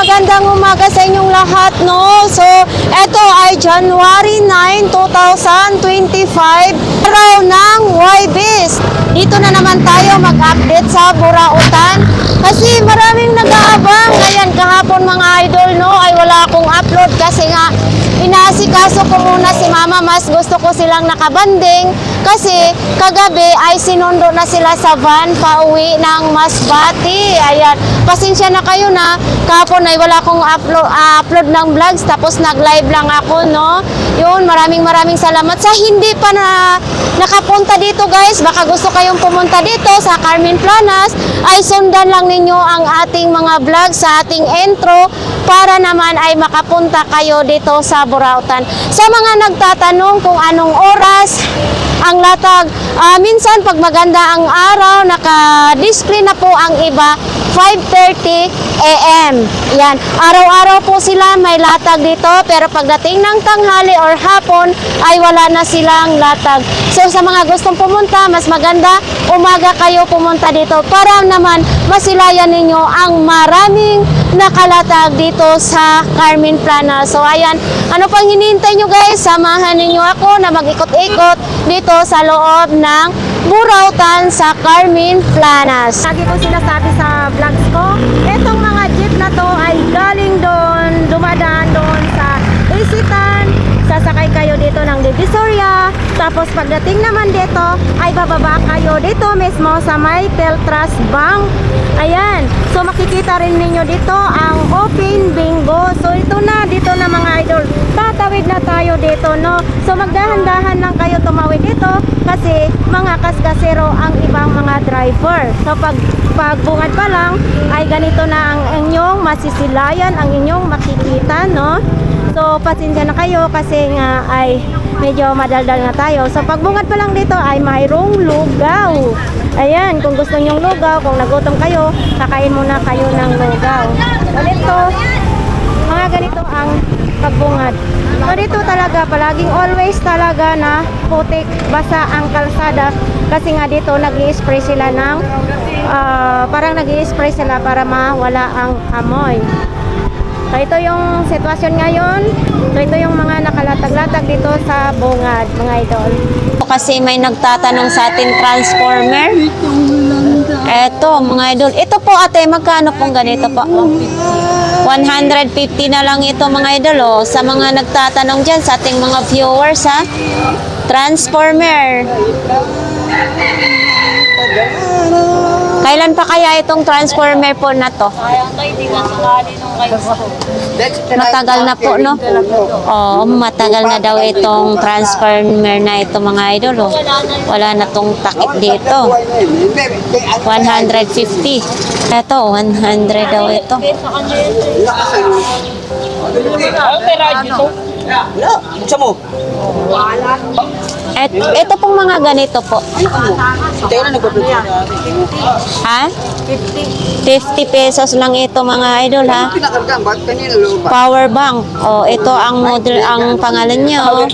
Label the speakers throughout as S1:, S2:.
S1: magandang umaga sa inyong lahat, no? So, ito ay January 9, 2025, araw ng YBIS. Dito na naman tayo mag-update sa Burautan kasi maraming nag-aabang. Ngayon, kahapon mga idol, no, ay wala akong upload kasi nga inaasikaso ko muna si mama. Mas gusto ko silang nakabanding kasi kagabi ay sinundo na sila sa van pauwi ng Masbate. Ayan, pasensya na kayo na kahapon ay wala akong upload ng vlogs tapos nag-live lang ako, no. Yun, maraming salamat sa hindi pa na nakapunta dito, guys. Baka gusto kayong pumunta dito sa Carmen Planas, ay sundan lang ninyo ang ating mga vlog sa ating intro para naman ay makapunta kayo dito sa Burautan. Sa mga nagtatanong kung anong oras ang latag, minsan pag maganda ang araw, naka-display na po ang iba, 5:30 AM. Yan, araw-araw po sila may latag dito, pero pagdating ng tanghali or hapon ay wala na silang latag. So sa mga gustong pumunta, mas maganda umaga kayo pumunta dito para naman masilayan ninyo ang maraming nakalatag dito sa Carmen Planas. So ayan, ano pang hinihintay nyo, guys? Samahan ninyo ako na mag-ikot-ikot dito sa loob ng Burautan sa Carmen Planas. Lagi ko sinasabi sa vlogs ko, etong mga jeep na to ay galing doon, dumadaan doon sa Isitan. Sasakay kayo dito ng Divisoria, tapos pagdating naman dito ay bababa kayo dito mismo sa may Teltras Bank. Ayan, so makikita rin ninyo dito ang Open Bingo. So ito na, dito na mga idol, tatawid na tayo dito, no. So magdahan-dahan lang kayo tumawid dito kasi mga kaskasero ang ibang mga driver. So pagbungad pa lang ay ganito na ang inyong masisilayan, ang inyong makikita, no. So pasensya na kayo kasi nga ay medyo madaldal na tayo. So pagbungad pa lang dito ay mayroong lugaw. Ayan, kung gusto nyong lugaw, kung nagutom kayo, kakain muna kayo ng lugaw. Ganito, mga ganito ang pagbungad. So dito talaga, palaging always talaga na putik, basa ang kalsada. Kasi nga dito nag-i-spray sila ng, parang nag-i-spray sila para mawala ang amoy. So ito yung sitwasyon ngayon. So ito yung mga nakalatag-latag dito sa bungad, mga idol. Kasi may nagtatanong sa ating transformer. Eto, mga idol. Ito po, ate, magkano pong ganito po? 150 na lang ito, mga idol. Oh. Sa mga nagtatanong dyan, sa ating mga viewers, ha? Transformer. Kailan pa kaya itong transformer po na to? Matagal na po, no? Oo, matagal na daw itong transformer na ito, mga idol. Oh. Wala na tong takip dito. 150. Ito, 100 daw ito. Ito pong mga ganito po. Ha? 50 pesos lang ito, mga idol, ha? Power bank. Oh, ito ang model, ang pangalan niya. Oh.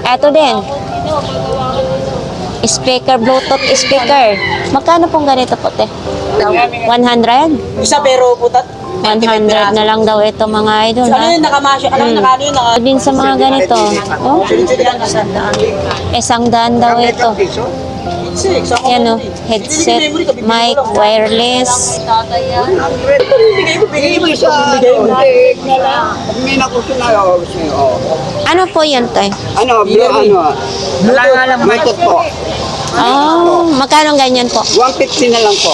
S1: Ito din. Speaker, Bluetooth speaker. Magkano pong ganito po, te? 100?
S2: Isa pero putat.
S1: 100 na lang daw ito, mga idol, ha?
S2: Ano yun, nakamasyo,
S1: Din sa mga ganito. Oh, 100 daw ito. Yan, oh, headset, mic, wireless. Ano po yan, tay?
S3: May po.
S1: Oh, magkano ganyan po?
S3: 150 na lang po.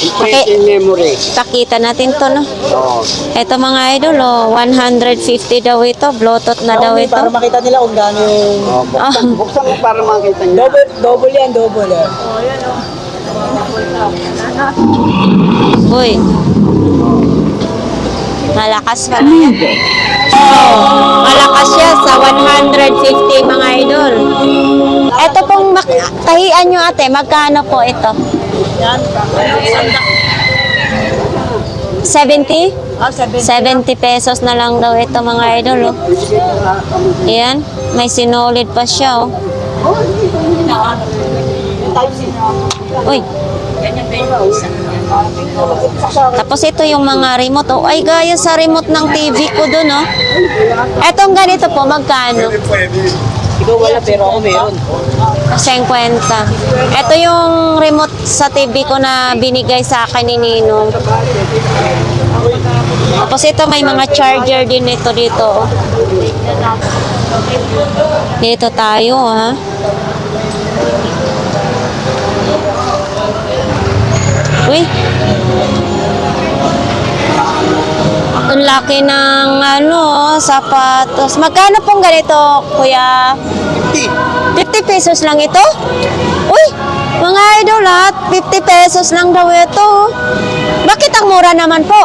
S1: Okay.
S3: In memory.
S1: Pakita natin to, no?
S3: Oo.
S1: Ito, mga idol, oh, 150 daw ito. Bluetooth na daw ito.
S2: Para makita nila kung gaano yung...
S3: Buksan mo para makita niyo.
S2: Double yan, double yan.
S1: Uy. Malakas pala yan. Oh, malakas siya sa 150, mga idol. Ito pong tahian nyo, ate. Magkano po ito? 70? 70 pesos na lang daw ito, mga idol. Oh. Ayan. May sinulid pa siya. Oh. Uy. Tapos ito yung mga remote. Oh, ay, gaya sa remote ng TV ko dun, oh. Etong ganito po, magkano?
S2: Ikaw wala pero ako meron.
S1: 50. Ito yung remote sa TV ko na binigay sa akin ni Ninong. Tapos ito may mga charger din ito dito. Dito tayo, ha. Uy. Ang laki ng sapatos. Magkano pong ganito, kuya? 50 pesos lang ito? Uy, mga idol, 50 pesos lang daw ito. Bakit ang mura naman po?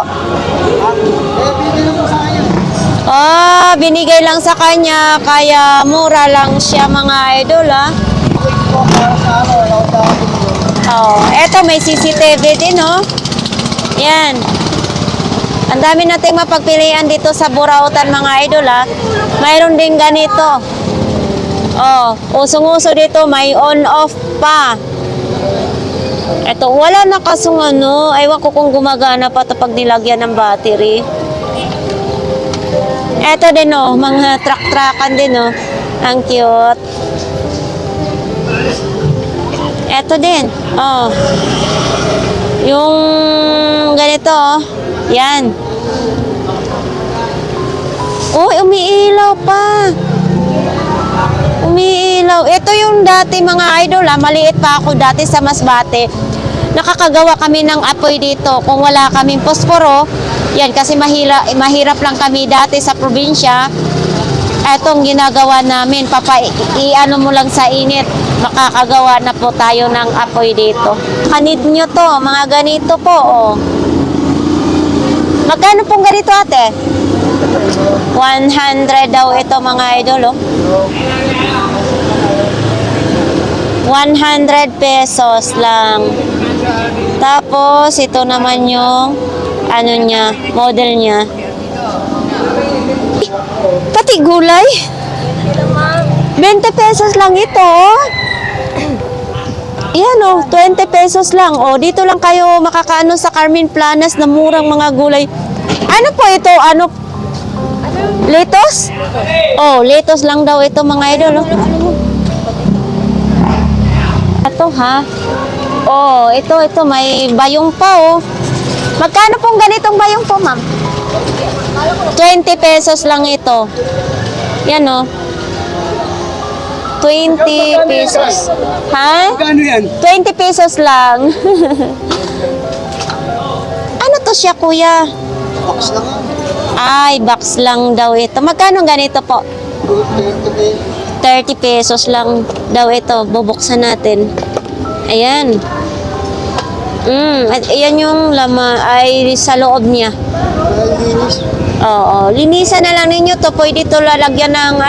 S1: Binigay lang sa kanya, kaya mura lang siya, mga idol, eto may CCTV din, Yan. Ang dami nating mapagpilian dito sa Burautan, mga idol, Mayroon din ganito. Usong-uso dito, may on-off pa. Eto, wala na kasong ewan ko kung gumagana pa ito pag nilagyan ng battery. Eto din, mga truck-truckan din, Ang cute. Eto din, yung ganito, yan. Uy, umiilaw pa. Umiilaw. Ito yung dati, mga idol, maliit pa ako dati sa Masbate. Nakakagawa kami ng apoy dito. Kung wala kaming posporo, yan, kasi mahirap lang kami dati sa probinsya. Etong ginagawa namin, iano mo lang sa init. Makakagawa na po tayo ng apoy dito. Kanid nyo to, mga ganito po, Magkano pong ganito, ate? 100 daw ito, mga idol, 100 pesos lang. Tapos, ito naman yung model niya. Pati gulay. 20 pesos lang ito, Yan, 20 pesos lang. Dito lang kayo makakaano sa Carmen Planas na murang mga gulay. Ano po ito? Lettuce? Lettuce lang daw ito, mga idol, Ito, ito may bayong pa, Magkano pong ganitong bayong po, ma'am? 20 pesos lang ito. Yan, 20 pesos.
S3: Magkano yan?
S1: 20 pesos lang. Ano to siya, kuya?
S3: Box lang
S1: Ay, box lang daw ito. Magkano ganito po? 30 pesos lang daw ito. Bubuksan natin. Ayan. Ayan yung laman ay sa loob niya. Oo, linisan na lang ninyo to. Pwede to lalagyan ng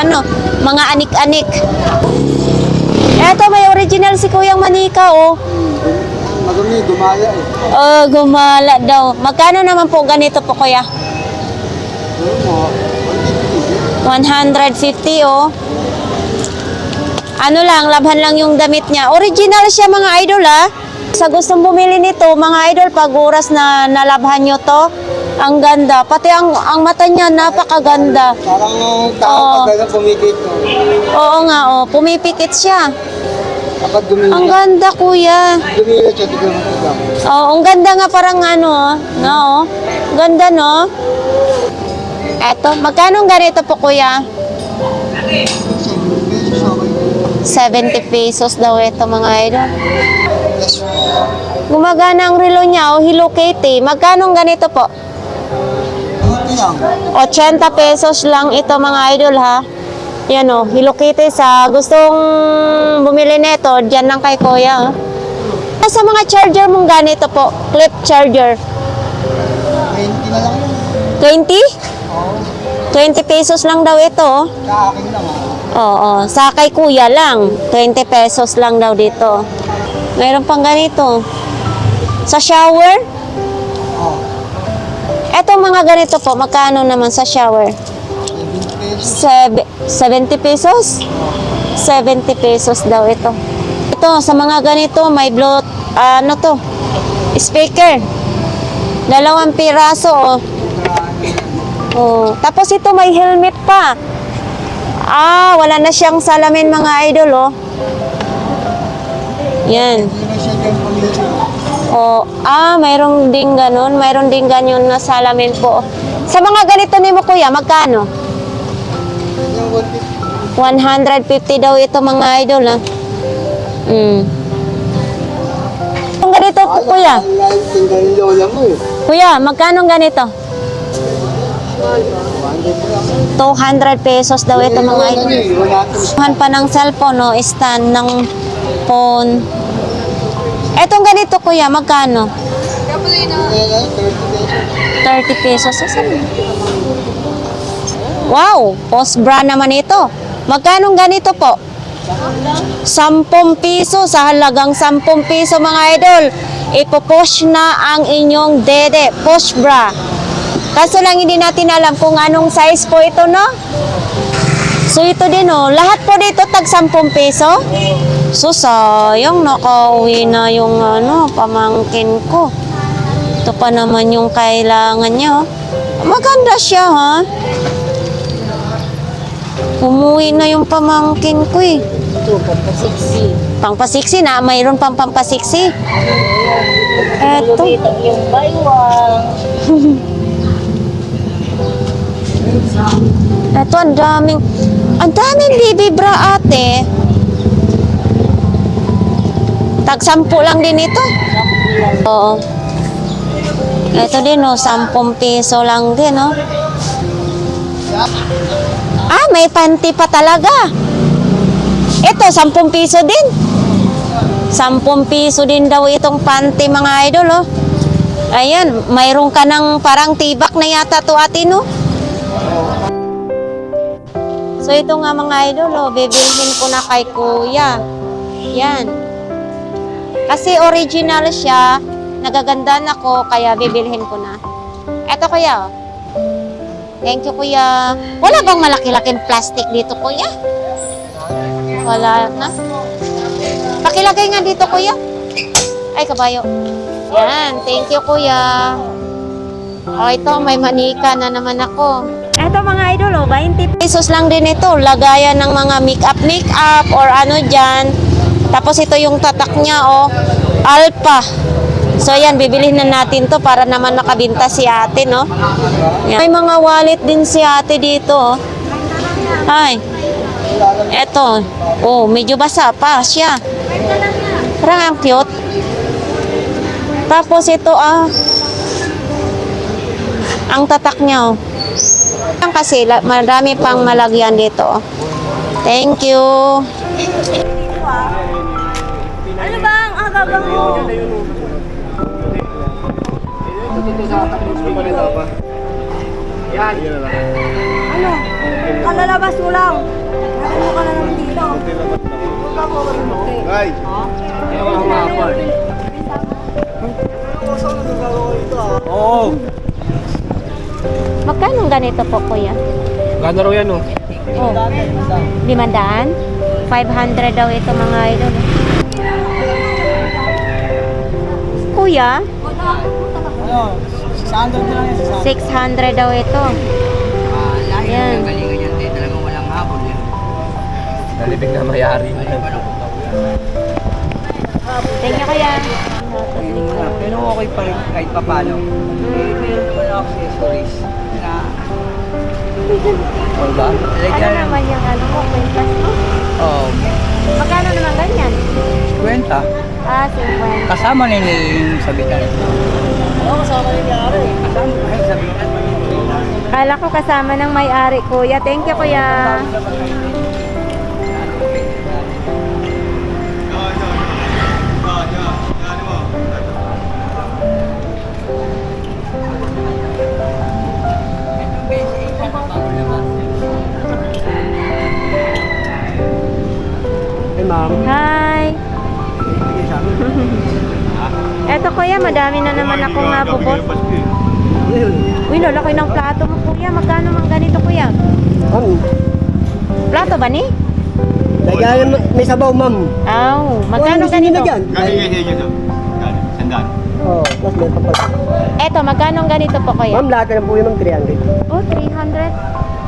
S1: mga anik-anik. Eto, may original si Kuyang Manika,
S3: Madumi, gumala
S1: gumala daw. Magkano naman po ganito po, kuya? 150, Ano lang, labhan lang yung damit niya. Original siya, mga idol, Sa gustong bumili nito, mga idol, pag oras na nalabhan nyo to, ang ganda. Pati ang mata niya, napakaganda.
S3: Parang tao pag pumikit.
S1: Oo nga, pumipikit siya.
S3: Kapag dumili.
S1: Ang ganda, kuya.
S3: Dumili siya, tignan mo.
S1: Ang ganda nga, parang Ganda, no? Eto, magkano ganito po, kuya? 70 pesos daw ito, mga idol. Gumagana ang relo niya, Hello Kitty. Magkano ganito po? 80 pesos lang ito, mga idol, Yan, Hello Kitty. Sa gustong bumili nito, dyan lang kay kuya, Sa mga charger mong ganito po, clip charger.
S3: 20 na lang yun.
S1: 20? 20 pesos lang daw ito,
S3: Sa akin lang,
S1: Oo, sa kay kuya lang. 20 pesos lang daw dito. Mayroon pang ganito. Sa shower? Etong mga ganito po, magkano naman sa shower? 70 pesos? 70 pesos daw ito. Ito, sa mga ganito, may bloat, Speaker. 2 piraso, oh. Oh. Tapos ito may helmet pa. Ah, wala na siyang salamin mga idol, oh. Yan.
S3: Hindi na siya dyan pamilya.
S1: Oh, mayroong ding ganun. Mayroong ding ganyan na salamin po. Sa mga ganito ni mo, kuya, magkano?
S3: Yung
S1: 150 daw ito mga idol, ha? Kung ganito, kuya.
S3: Ang tingnan ni lola mo eh.
S1: Kuya, magkano ganito? 200 pesos daw ito mga idol. Kuhan pa ng cellphone, no? Stand ng phone. Etong ganito, kuya, magkano? 30 pesos. Saan? Wow, post bra naman ito. Magkano ganito po? 10 piso, sa halagang 10 piso mga idol. Ipoposh na ang inyong dede, posh bra. Kaso lang hindi natin alam kung anong size po ito, no? So ito din, oh. Lahat po dito tag 10 peso. So sayang, nakauwi na yung pamangkin ko. Ito pa naman yung kailangan niya, oh. Maganda siya, ha? Umuwi na yung pamangkin ko, eh.
S2: Ito, pampasiksi.
S1: Pampasiksi na, mayroon pang pampasiksi. Eto.
S2: Lumitag yung baywang.
S1: Eto, ang daming baby bra, ate. Tag 10 lang din ito. Oo. Eto din, oh, 10 piso lang din, oh. May panty pa talaga. Ito, 10 piso din. 10 piso din daw itong panty mga idol, oh. Ayan, mayroon ka ng parang tibak na yata to, ate, no? So ito nga mga idol, oh, bibilhin ko na kay kuya. Yan. Kasi original siya, nagagandaan ako, kaya bibilhin ko na. Eto kuya, oh. Thank you kuya. Wala bang malaki-laking plastic dito kuya? Wala na. Pakilagay nga dito kuya. Ay, kabayo. Yan, thank you kuya. O ito, may manika na naman ako. Eto mga idol, oh, 20 pesos lang din ito. Lagayan ng mga make-up or ano dyan. Tapos ito yung tatak niya, oh. Alpha. So yan, bibilihin na natin to para naman makabinta si ate, no? Yan. May mga wallet din si ate dito, oh. Ay. Eto. Oh, medyo basa pa siya. Parang ang cute. Tapos ito, ang tatak niya, oh. Kasi marami pang malagyan dito, oh. Thank you.
S4: Ano ba ang agabang mo? Ano? Kalalabas mo lang. Ano ka na naman dito?
S3: Ay!
S2: Oo.
S1: Magkano ganito po, kuya?
S2: Ganda raw yan, oh.
S1: Oh. 500? 500 daw ito mga idol. Kuya,
S3: Ano? Saan doon lang yan?
S1: 600 daw ito. Yan.
S2: Galingan yan, talagang walang habol yan. Nalibig na mayari.
S1: Thank you, kuya.
S2: Pero okay pa rin kahit pa paano. Meron pa na accessories na... Diba?
S1: Ano naman yung mo, kwintas mo?
S2: Oo.
S1: Magkano naman ganyan?
S2: 50.
S1: 50.
S2: Kasama na yung sabitan. Oo, kasama na yung may-ari. Kasama na yung sabitan.
S1: Kala ko kasama ng may-ari, kuya. Thank you, kuya.
S2: Hey, ma'am.
S1: Hi. Eto, kuya, madami na naman akong bubot. Uy, lalaki ng plato mo, kuya. Magkano mang ganito, kuya? Plato ba ni?
S3: Lagayan may sabaw, ma'am.
S1: Magkano ganito?
S3: Lagyan.
S5: Kasi nyo to. Sandaan.
S3: Oo, tapos may papag.
S1: Eto, magkano ang ganito po kuya?
S3: Ma'am, lahat na po yun, ma'am, 300.
S1: Oh, 300.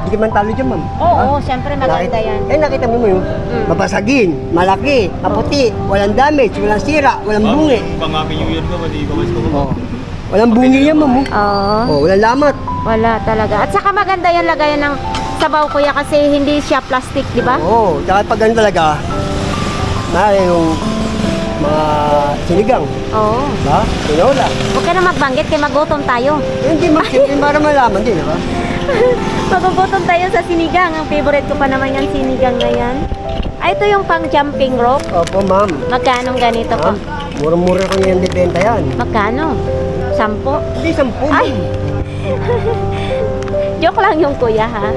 S3: Hindi ka man talo dyan, ma'am.
S1: Oo, syempre maganda yan.
S3: Nakita mo yun. Mabasagin, malaki, maputi, walang damage, walang sira, walang bungi.
S5: Pang Happy New Year ko, mali ko mas ko.
S3: Oo. Walang bungi yan, ma'am.
S1: Oo.
S3: Oh, walang lamat.
S1: Wala talaga. At saka maganda yan lagayan ng sabaw kuya kasi hindi siya plastic, di ba?
S3: Oo, tsaka pag ganun talaga, yung mga sinigang,
S1: Oo.
S3: ba? Tinola.
S1: Huwag ka na magbanggit kay magutom tayo.
S3: Hindi, hindi para malaman din, ha?
S1: Magugutom tayo sa sinigang. Ang favorite ko pa naman yung sinigang na yan. Ay, ito yung pang jumping rope.
S3: Opo, ma'am.
S1: Magkano ganito
S3: Ha?
S1: po?
S3: Mura-mura ko niyan dibenta yan.
S1: Magkano? 10?
S3: Hindi, 10.
S1: Ay! Joke lang yung kuya ha.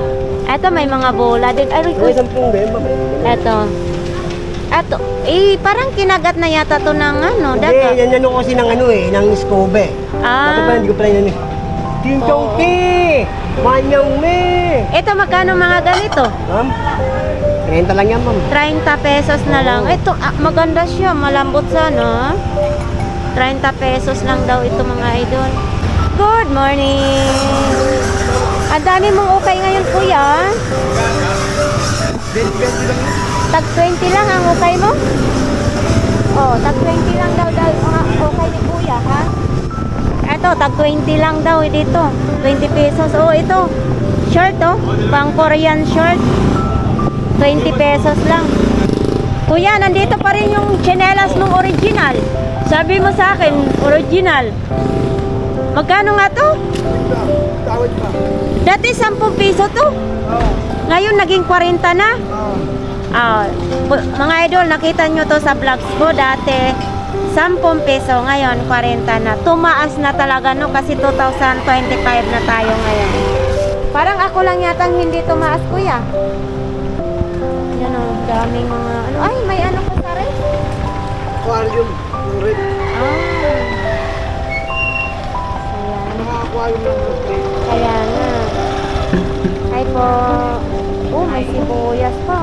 S1: Eto may mga bola din. Ay,
S3: May
S1: kuya.
S3: 10 din, ma'am.
S1: Eto. Eto. Eh, parang kinagat na yata to ng ano,
S3: Hindi,
S1: daga.
S3: yan ano kasi ng ano eh, ng Scobe. Bakit ba,
S1: Ah.
S3: hindi ko pala yan eh. Tinchong
S1: Oo.
S3: ki! Manyang me!
S1: Ito, magkano mga ganito?
S3: Ma'am, 30 lang yan, ma'am.
S1: 30 pesos na lang. Ito, maganda siya. Malambot sana. 30 pesos lang daw ito mga idol. Good morning! Ang dami mong ukay ngayon, kuya. Tag 20 lang ang ukay mo? Oh, tag 20 lang daw ang ukay ni kuya, ha? Eto, tag 20 lang daw dito. 20 pesos. Oh, ito. Short, oh. Pang Korean short. 20 pesos lang. Kuya, nandito pa rin yung tsinelas mong original. Sabi mo sa akin, original. Magkano nga to?
S3: Tawad pa.
S1: Dati 10 piso to. Ngayon naging 40 na. Ah, mga idol, nakita nyo to sa vlogs ko dati 10 peso, ngayon 40 na. Tumaas na talaga no kasi 2025 na tayo ngayon. Parang ako lang yatang hindi tumaas, kuya. Yan o, daming mga ano. Ay, may ano pa sa rin.
S3: Aquarium, yung red.
S1: Ayan.
S3: Mga aquarium lang.
S1: Kaya nga. Hi po. Oh, may sibuyas pa.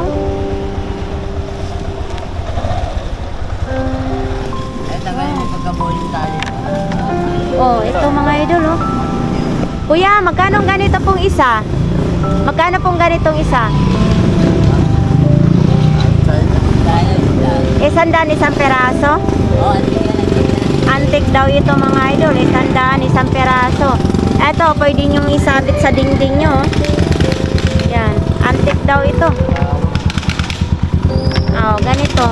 S2: Ito ngayon yung pagkabuling tayo.
S1: Oh, ito mga idol, oh. Kuya, magkano ang ganito pong isa? Magkano pong ganitong isa? 100 isang peraso?
S2: Oo, ano yan?
S1: Antik daw ito mga idol, 100 isang peraso. Eto, pwede nyo isabit sa dingding nyo. Oh. Yan, antik daw ito. Oh, ganito.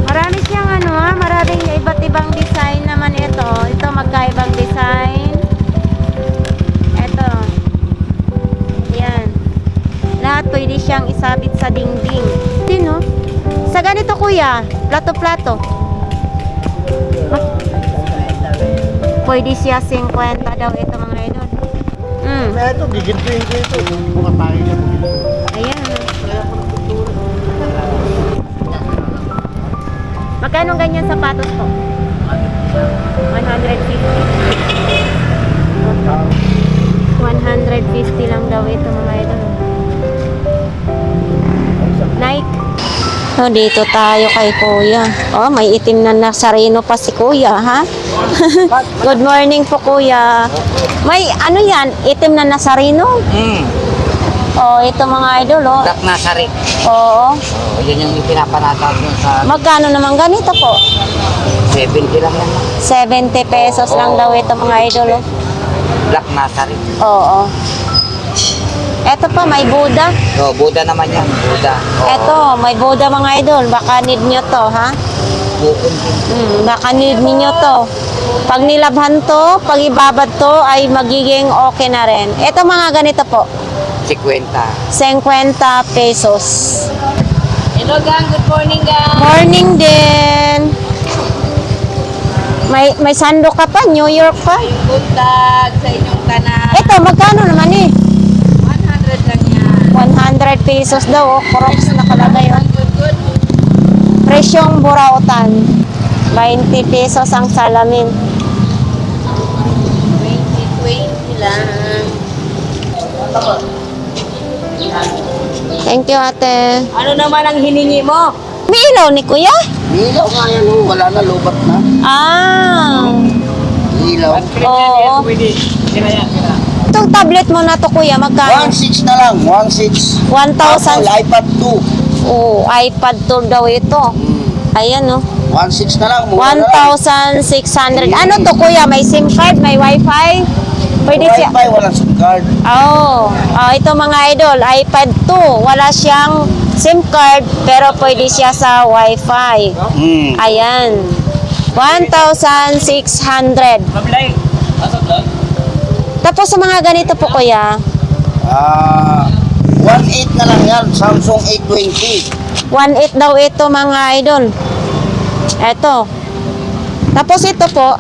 S1: Marami siyang ano ha, maraming iba't ibang design naman ito. Ito magkaibang design. Ito. Yan. Lahat pwede siyang isabit sa dingding. Sino? Sa ganito kuya, plato-plato. Pwede siya 50 daw ito mga idol.
S3: Ito, gigintuin ko ito. Buka tayo niya.
S1: Ayan. Magkano ganyan sapatos po? 150. 150 lang daw ito mga idol. Nike. So, dito tayo kay kuya. Oh, may itim na Nazareno pa si kuya, ha? Good morning po kuya. May ano yan? Itim na Nazareno? Oh, ito mga idol, oh.
S2: Black Nazareth.
S1: Oo.
S2: Oo, yun yung pinapanatag yun sa
S1: Magkano naman ganito po?
S2: 70 lang yan.
S1: 70 pesos lang daw ito mga idol, oh.
S2: Black Nazareth.
S1: Oo. Eto pa, may Buddha.
S2: Oo, Buddha naman yan. Buddha. Oo.
S1: Eto, may Buddha mga idol. Baka need nyo to, ha? Baka need niyo to. Pag nilabhan to, pag ibabad to, ay magiging okay na rin. Eto mga ganito po.
S2: 50.
S1: 50 pesos.
S4: Hello gang, good morning gang.
S1: Morning din. May sandok ka pa, New York pa.
S4: Good dag sa inyong tanan.
S1: Ito, magkano naman eh?
S4: 100 lang yan.
S1: 100 pesos daw, oh. Crocs nakalagay yun.
S4: Good.
S1: Presyong burautan. 20 pesos ang salamin.
S4: 20 lang.
S1: Thank you, ate.
S4: Ano naman ang hiningi mo?
S1: May ilaw ni kuya?
S3: Nilaw nga yan, wala na, lubat na.
S1: Ah.
S3: Ilaw.
S1: Oo. Itong tablet mo na to, kuya, magkano?
S3: 1.6 na lang, 1.6.
S1: 1,000.
S3: Apple, iPad 2.
S1: Oh, iPad 2 daw ito. Ayan, no.
S3: 1.6 na lang, mura na lang.
S1: 1,600. Ano to, kuya? May SIM card? May Wi-Fi? Pwede siya.
S3: Wi-Fi, walang SIM card.
S1: Oh, ito mga idol, iPad 2. Wala siyang SIM card, pero pwede siya sa Wi-Fi. Ayan. 1,600. Tapos sa mga ganito po, kuya,
S3: 1.8 na lang yan, Samsung A20.
S1: 1,800 daw ito mga idol. Ito. Tapos ito po,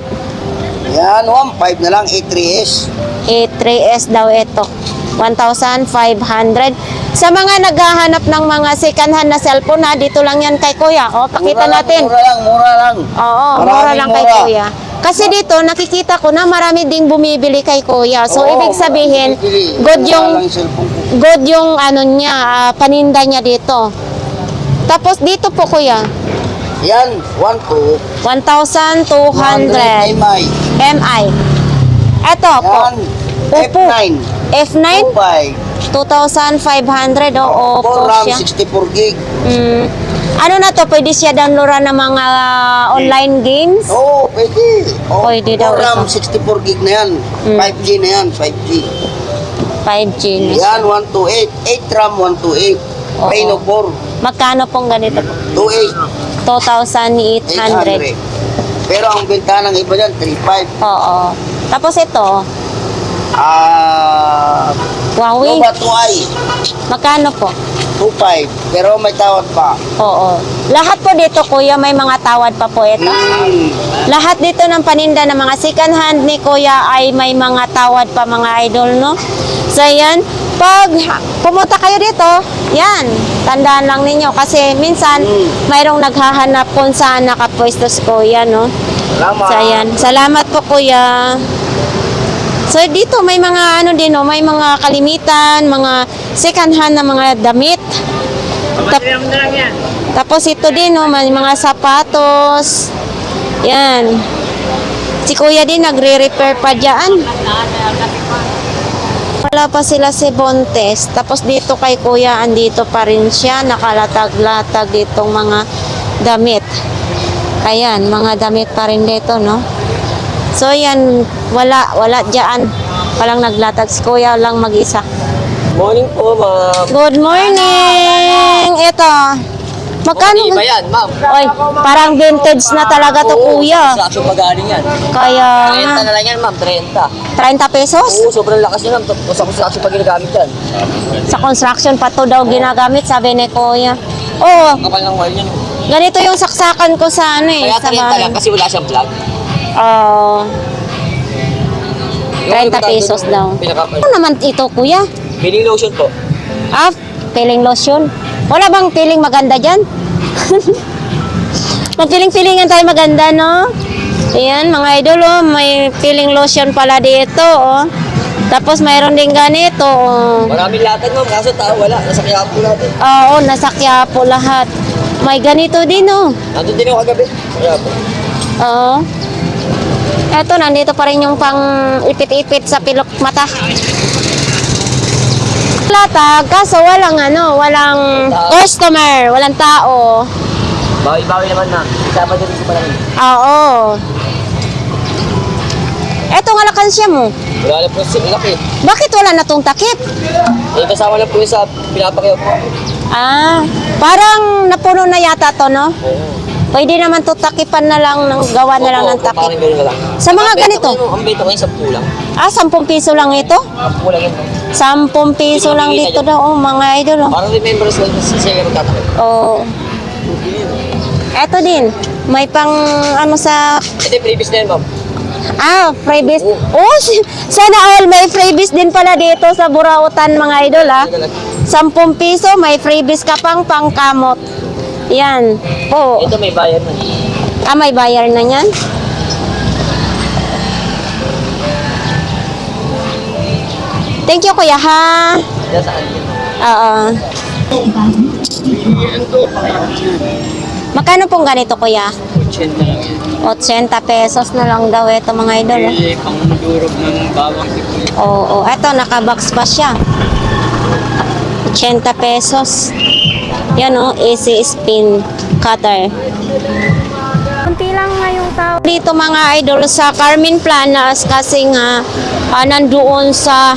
S3: Yan, 1.5 na lang, A3s.
S1: A3s daw ito. 1,500. Sa mga naghahanap ng mga second hand na cellphone, ha, dito lang yan kay kuya. O, pakita natin.
S3: Mura lang.
S1: Oo, mura
S3: Maraming
S1: lang kay
S3: mura.
S1: kuya. Kasi dito, nakikita ko na marami ding bumibili kay kuya. So,
S3: Oo,
S1: ibig sabihin,
S3: bumibili.
S1: good
S3: Wala
S1: yung,
S3: lang cellphone ko.
S1: good yung ano niya, paninda niya dito. Tapos dito po kuya,
S3: Yan, 1.2.
S1: 1,200
S3: MI.
S1: MI. Ito po,
S3: Yan,
S1: Oppo.
S3: F9.
S1: F9,
S3: 2.5.
S1: 2,500 o Oppo
S3: RAM,
S1: siya.
S3: 64 gig.
S1: Ano na to, pwede siya downloadan ng mga online games?
S3: Oo, pwede. Oh,
S1: Pwede daw
S3: RAM,
S1: ito.
S3: 64 gig na yan. 5G na yan, 5G.
S1: 5G na.
S3: Yan, 128. 8 RAM, 128.
S1: Oo.
S3: Reno 4.
S1: Magkano pong ganito po?
S3: 28.
S1: 2,800.
S3: 800. Pero ang benta ng iba dyan, 3.5.
S1: Oo. Tapos ito, Huawei.
S3: Nova 2i,
S1: Magkano po?
S3: 2.5. Pero may tawad pa.
S1: Oo. Lahat po dito, kuya, may mga tawad pa po ito. Lahat dito ng paninda ng mga second hand ni kuya ay may mga tawad pa, mga idol, no? So, yan. Pag pumunta kayo dito, yan, tandaan lang ninyo. Kasi minsan, mayroong naghahanap kung saan nakapwesto si kuya, no?
S3: Salamat.
S1: So, yan. Salamat po, kuya. So, dito may mga ano din, no? May mga kalimitan, mga second hand na mga damit. Tapos ito din, no? May mga sapatos. Yan. Si kuya din, nagre-repair pa dyan. Wala pa sila si Bontes. Tapos dito kay kuya, andito pa rin siya. Nakalatag-latag ditong mga damit. Ayan, mga damit pa rin dito, no? So, yan. Wala dyan. Walang naglatag. Si kuya lang mag-isa.
S2: Morning po, ma'am.
S1: Good morning! Ito. Magkano?
S2: Iba yan, ma'am.
S1: Oy, parang vintage na talaga to, kuya.
S2: Sa action pag-aling yan.
S1: Kaya
S2: 30
S1: nga.
S2: na lang yan, ma'am. 30.
S1: 30 pesos?
S2: Oo, sobrang lakas niya, ma'am. Tapos ako sa action pag ginagamit yan.
S1: Sa construction pa to daw ginagamit, sabi ni kuya. Oo,
S2: Kapal ng wire yan.
S1: ganito yung saksakan ko sa ano eh.
S2: Kaya
S1: Sa
S2: 30
S1: bahay.
S2: lang kasi wala siyang plug.
S1: Oo.
S2: Yung
S1: 30 pesos daw.
S2: Pinaka-
S1: Ano naman ito, kuya?
S2: Feeling lotion po.
S1: Ah, peeling lotion. Wala bang peeling maganda dyan? Mag-feeling-feelingan tayo maganda, no? Ayan, mga idol, oh, may peeling lotion pala dito, oh. Tapos mayroon din ganito, oh.
S2: Maraming latag, ma'am. Kaso tao wala. Nasa kaya po natin.
S1: Oo, nasa Quiapo lahat. May ganito din, oh.
S2: Nandun din ako kagabi. Kaya po.
S1: Oo. Eto, nandito pa rin yung pang ipit-ipit sa pilok mata. Latag, kaso walang walang customer, walang tao.
S2: Bawi-bawi naman, ma'am. Dapat din sa malamig.
S1: Oo. Eto nga lakansya mo.
S2: Wala na po sa laki.
S1: Bakit wala na tong takip?
S2: Eh, kasama na po yung sa pinapakyaw po.
S1: Ah, parang napuno na yata to, no?
S2: Oo.
S1: Pwede naman to takipan na lang, gawa na lang ng
S2: Parang
S1: takip.
S2: meron na lang.
S1: Sa mga ganito,
S2: Ang benta ko yung 10 lang.
S1: 10 piso lang ito?
S2: 10 lang yun.
S1: 10 piso lang dito daw, oh, mga idol, oh.
S2: Parang remembrance lang sa siya yung magtatakip.
S1: Oo. Eto din, may pang ano sa
S2: Ito yung previous na yan, ma'am.
S1: freebies. Oh, sana all may freebies din pala dito sa Burautan, mga idol, ah. 10 piso, may freebies ka pang pangkamot. Yan. Oh.
S2: Ito may bayad na.
S1: May bayar na yan. Thank you, kuya, ha.
S2: Yan saan yun.
S1: Oo. Magkano pong ganito, kuya?
S2: 80 lang yan.
S1: 80 pesos na lang daw ito, mga idol. Oh.
S2: Eh, pang durog ng bawang sibuyas.
S1: Oo, eto, nakabox pa siya. 80 pesos. Yan o, easy spin cutter.
S4: Kunti lang nga yung tao.
S1: Dito mga idol sa Carmen Planas kasi nga nandoon sa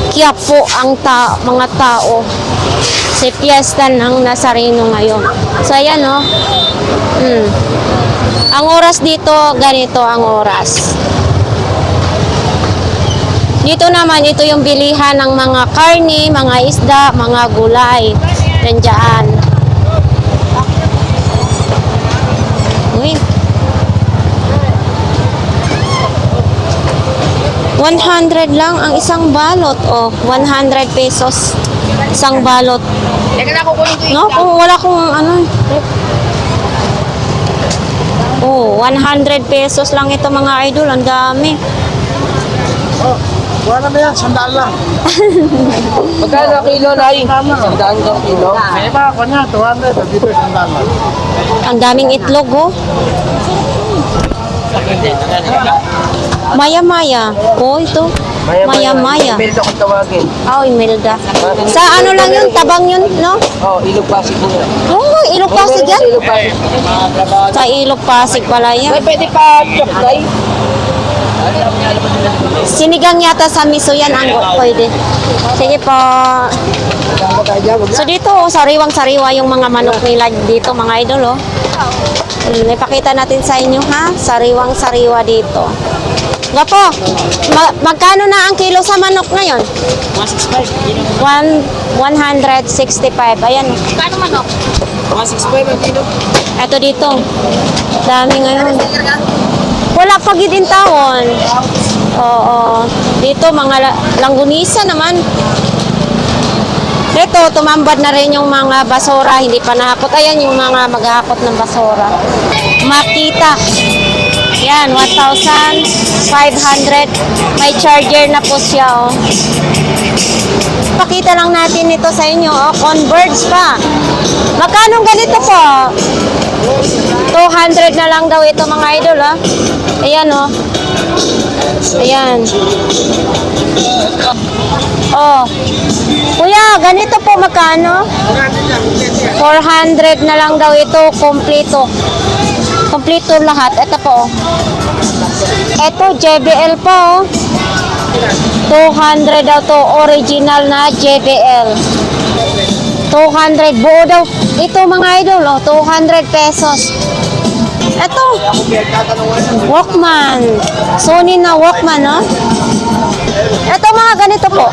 S1: Quiapo ang mga tao. Si Fiesta ng Nazareno ngayon. So ayan o. Ang oras dito, ganito ang oras. Dito naman, ito yung bilihan ng mga karne, mga isda, mga gulay. Nandiyan. Uy. 100 lang ang isang balot. Oh, 100 pesos. Isang balot. No, kung wala kong ano. Oh, 100 pesos lang ito mga idol. Ang dami.
S5: Wala na yan, sandaan lang.
S2: Magkano kilo na yun? Sandaan daw kilo.
S5: May iba ako niya, 200. Dito, sandaan lang.
S1: Ang daming itlog, oh. Maya-maya. Oh, ito. Maya-maya.
S2: Imelda kung tawagin.
S1: Oh, Imelda. Sa ano lang yun? Tabang yun, no?
S2: Oh, Ilog Pasig po yan.
S1: Oh, Ilog Pasig yan?
S2: Ilog Pasig.
S1: Sa Ilog Pasig pala yan.
S2: Pwede pa choklay?
S1: Sinigang yata sa miso yan ang pwede. Sige po. So dito, oh, sariwang-sariwa yung mga manok nila dito, mga idol, oh. Ipakita natin sa inyo, ha? Sariwang-sariwa dito. Gapo, magkano na ang kilo sa manok ngayon? 165. 165. Ayan.
S4: Paano manok?
S2: 165 ang kilo.
S1: Ito dito. Dami ngayon. Wala pa gidin tawon. Oo. Dito mga langgunisa naman. Dito, tumambad na rin yung mga basura. Hindi pa nahakot. Ayan yung mga maghahakot ng basura. Makita. Yan, 1,500. May charger na po siya, oh. Pakita lang natin ito sa inyo, oh. Converge pa. Magkano ganito po? 200 na lang daw ito, mga idol, ah. Ayan, oh. Ayan. Oh. Kuya, ganito po magkano? 400 na lang daw ito, kompleto. Kompleto lahat. Ito po. Ito, JBL po. 200 daw to, original na JBL. 200 buo daw. Ito mga idol, oh, 200 pesos. Ito, Walkman. Sony na Walkman, no? Ito mga ganito po.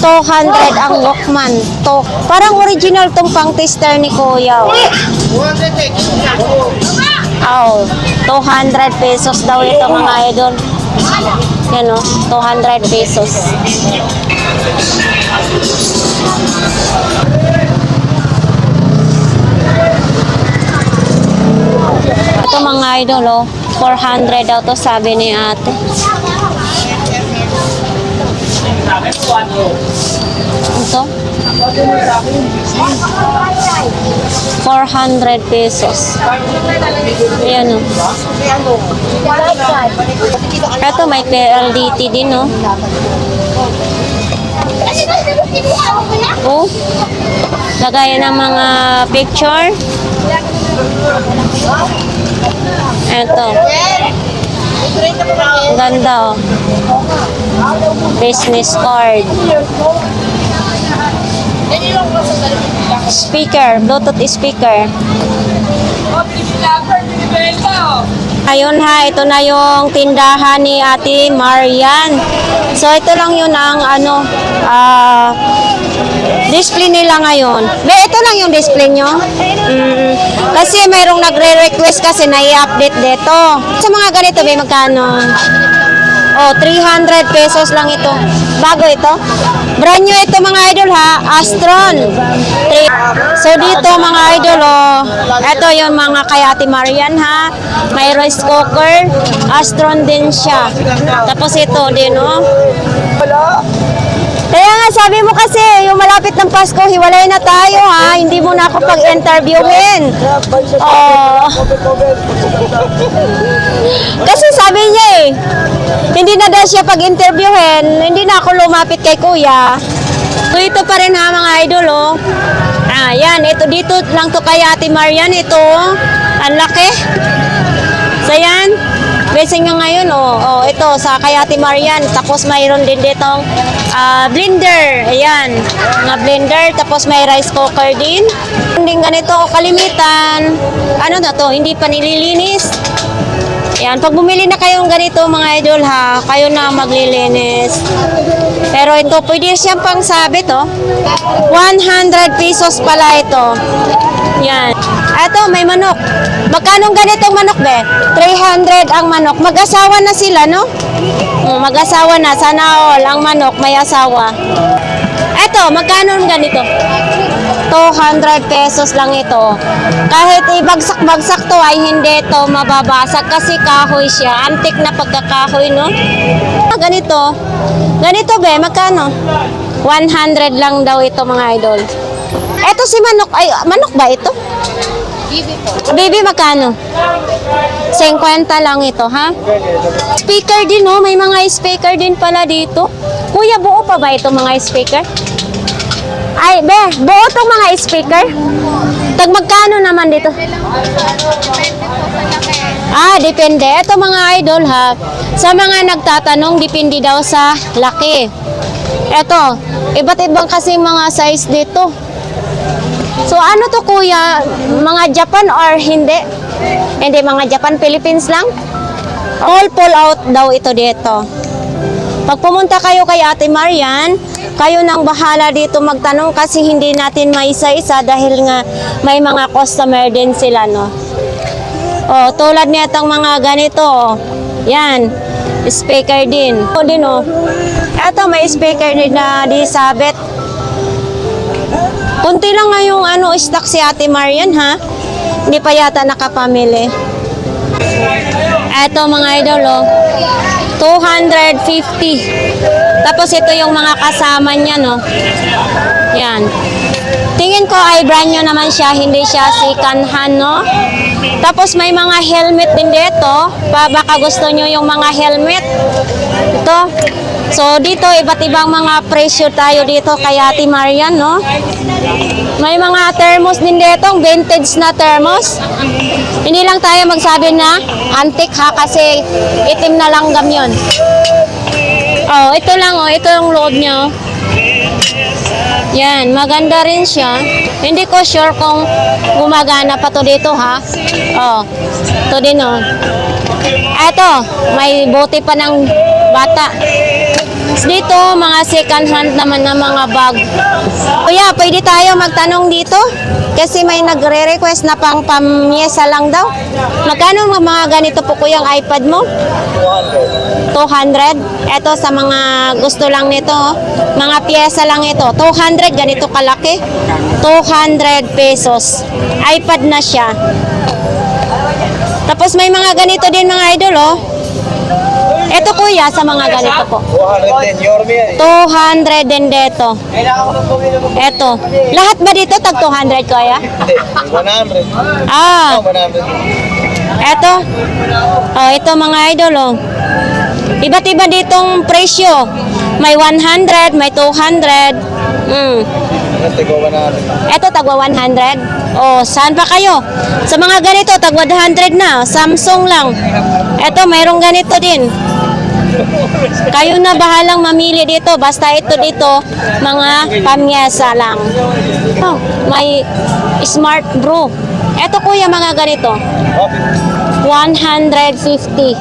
S1: 200 ang Walkman. To, parang original tong pang tester ni Kuya. Oh, 200 pesos daw ito mga idol. Yan o, 200 pesos. Ito mga idol, oh, 400 daw to sabi ni ate. Ito? 400 pesos. Ayan, oh. Ito may PLDT din, oh. Oh. Lagayan ng mga picture. Ito. Ganda, oh. Business card. Speaker, Bluetooth speaker. Ayun ha, ito na yung tindahan ni Ate Marian. So ito lang yun ang ano, display nila ngayon. Ito lang yung display nyo. Kasi mayroong nagre-request kasi na i-update dito. Sa mga ganito, may magkano? Oh, 300 pesos lang ito. Bago ito. Brand new ito mga idol ha. Astron. So dito mga idol, oh, ito yung mga kay Ate Marian ha. May rice cooker. Astron din siya. Tapos ito din, oh. Kaya nga sabi mo kasi, yung malapit ng Pasko, hiwalay na tayo ha. Hindi mo na ako pag-interviewin. Oh. Kasi sabi niya eh, hindi na daw siya pag-interviewin, hindi na ako lumapit kay kuya. So ito pa rin ha mga idol oh. Yan, ito dito lang to kay Ate Marian, ito. Ang laki. So yan, blessing nga ngayon oh. Ito sa kay Ate Marian. Tapos mayroon din ditong blender. Ayan, mga blender. Tapos may rice cooker din. Hindi ganito kalimitan. Ano na to, hindi pa nililinis. Yan, pag bumili na kayong ganito mga idol ha, kayo na maglilinis. Pero ito, pwede siyang pangsabit oh. 100 pesos pala ito. Yan. Ito, may manok. Magkano ganitong manok be? 300 ang manok. Mag-asawa na sila, no? Mag-asawa na. Sana all ang manok may asawa. Ito, magkano ganito? 200 pesos lang ito. Kahit ibagsak-bagsak to ay hindi ito mababasag kasi kahoy siya. Antik na pagkakahoy, no? Ganito. Ganito be, magkano? 100 lang daw ito mga idol. Ito si manok. Ay, manok ba ito? Baby, magkano? 50 lang ito, ha? Speaker din, no? May mga speaker din pala dito. Kuya, buo pa ba ito mga speaker? Ay, be, buo itong mga speaker? Tag magkano naman dito? Depende. Ito mga idol, ha? Sa mga nagtatanong, depende daw sa laki. Ito, iba't ibang kasi mga size dito. So ano to kuya? Mga Japan or hindi? Hindi mga Japan, Philippines lang? All pull out daw ito dito. Pag pumunta kayo kay Ate Marian, kayo nang bahala dito magtanong kasi hindi natin maisa-isa dahil nga may mga customer din sila, no? Tulad nitong mga ganito, yan, speaker din. Ito may speaker din na disabit. Kunti lang nga yung stock si Ate Marian ha. Hindi pa yata nakapamili. Ito mga idol 250. Tapos ito yung mga kasama niya no. Yan. Tingin ko ay brand new naman siya, hindi siya second hand no. Tapos may mga helmet din dito. Baka gusto nyo yung mga helmet. Ito. So dito iba't ibang mga presyo tayo dito kay Ate Marian no. May mga thermos din dito, vintage na thermos. Hindi lang tayo magsabi na antique ha kasi itim na langgam yun. Ito lang ito yung loob niya. Yan, maganda rin siya. Hindi ko sure kung gumagana pa to dito ha. Ito din Ito, may bote pa ng bata. Dito, mga second hand naman na mga bag. Kuya, pwede tayo magtanong dito? Kasi may nagre-request na pang pamyesa lang daw. Magkano mga ganito po kuya ang iPad mo? 200. Ito sa mga gusto lang nito. Mga pyesa lang ito. 200, ganito kalaki. 200 pesos. iPad na siya. Tapos may mga ganito din mga idol Ito kuya sa mga ganito po. 200 din dito. Ito. Lahat ba dito tag 200 kuya?
S5: 100.
S1: Ito. Ito mga idol Iba't iba ditong presyo. May 100, may 200. Ito tagwa 100. Saan pa kayo? Sa mga ganito tagwa 100 na. Samsung lang. Ito mayroong ganito din. Kayo na bahalang mamili dito. Basta ito dito, mga pamyesa lang. May smart brew. Ito kuya, mga ganito. 150.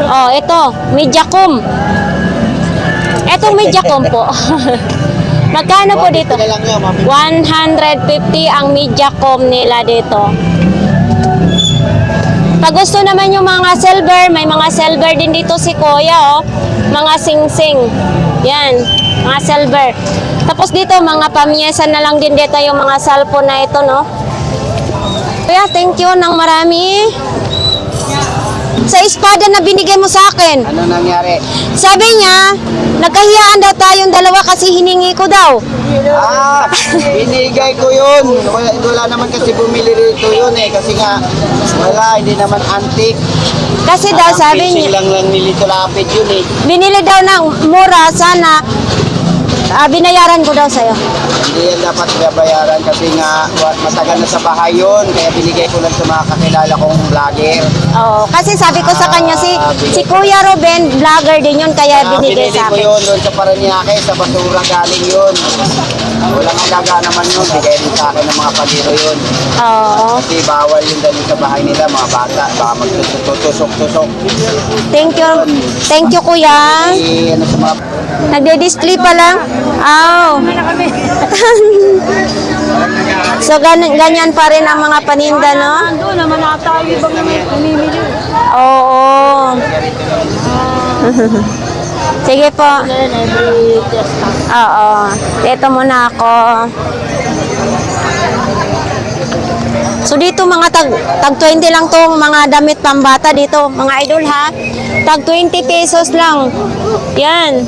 S1: Ito, Mediacom. Etong Mediacom po. Magkano po dito? 150 ang Mediacom nila dito. Pag gusto naman yung mga silver, may mga silver din dito si Kuya mga sing-sing. Yan, mga silver. Tapos dito mga pamyesa na lang din dito yung mga cellphone na ito no. Kuya, thank you ng marami. sa espada na binigay mo sa akin?
S2: Ano nangyari?
S1: Sabi niya, nagkahiyaan daw tayong dalawa kasi hiningi ko daw.
S2: Binigay ko yun. Wala naman kasi bumili rito yun eh. Kasi nga, wala, hindi naman antique.
S1: Kasi daw sabi
S2: Fishing
S1: niya,
S2: lang nilito lapid yun eh.
S1: binili daw ng mura, sana binayaran ko daw sa'yo.
S2: Hindi yan dapat bayaran kasi nga matagal na sa bahay yun. Kaya binigay ko lang sa mga kakilala kong vlogger.
S1: Oo, kasi sabi ko sa kanya, si Kuya Ruben, vlogger din yun, kaya binigay
S2: Binili
S1: sa
S2: ko
S1: akin.
S2: yun doon sa Paranaque, sa basura galing yun. Walang alaga naman yun. Bigay rin sa akin ng mga paliro yun.
S1: Oo.
S2: Kasi bawal yun dali sa bahay nila, mga bata. Baka magtusok-tusok.
S1: Thank you, Kuya.
S2: Ano sa mga
S1: Nagde-display pa lang? Aw. So, ganyan pa rin ang mga paninda, no?
S4: Doon naman ata yung ibang namimili.
S1: Oo. Sige po. Oo. Dito muna ako. So dito mga tag 20 lang tong mga damit pambata dito, mga idol ha. Tag 20 pesos lang. Yan.